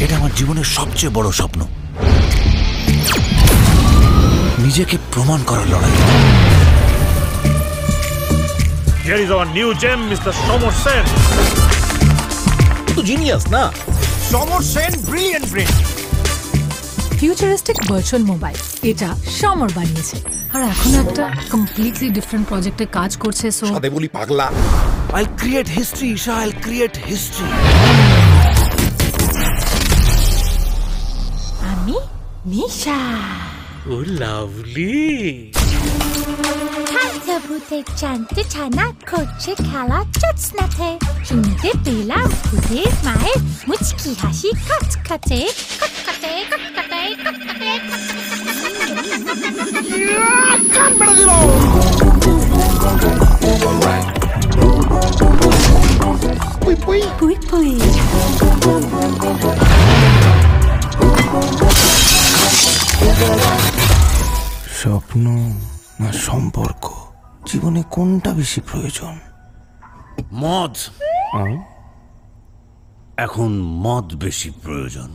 এটা আমার জীবনের সবচেয়ে বড় স্বপ্ন, নিজেকে প্রমাণ করার লড়াই। Here is our new gem, Mr. Somar Sen. তো জিনিয়াস না? Samar Sen brilliant brain. Futuristic virtual mobile, এটা সমর বানিয়েছে, আর এখন একটা কমপ্লিটলি ডিফারেন্ট প্রজেক্টে কাজ করছে। সো সাদে বলি পাগলা। I'll create history, Isha. I'll create history. আমি নিশা। Oh, lovely. ভূতে জানতে ছানা করছে খেলা জ্যোৎস্নাতে, শুনতে পেলাম ভূতের মায়ের মুচকি হাসি খচখচে খটখটে খটখটে খটখটে। পুই পুই। স্বপ্ন না সম্পর্ক, জীবনে কোনটা বেশি প্রয়োজন? মদ। এখন মদ বেশি প্রয়োজন।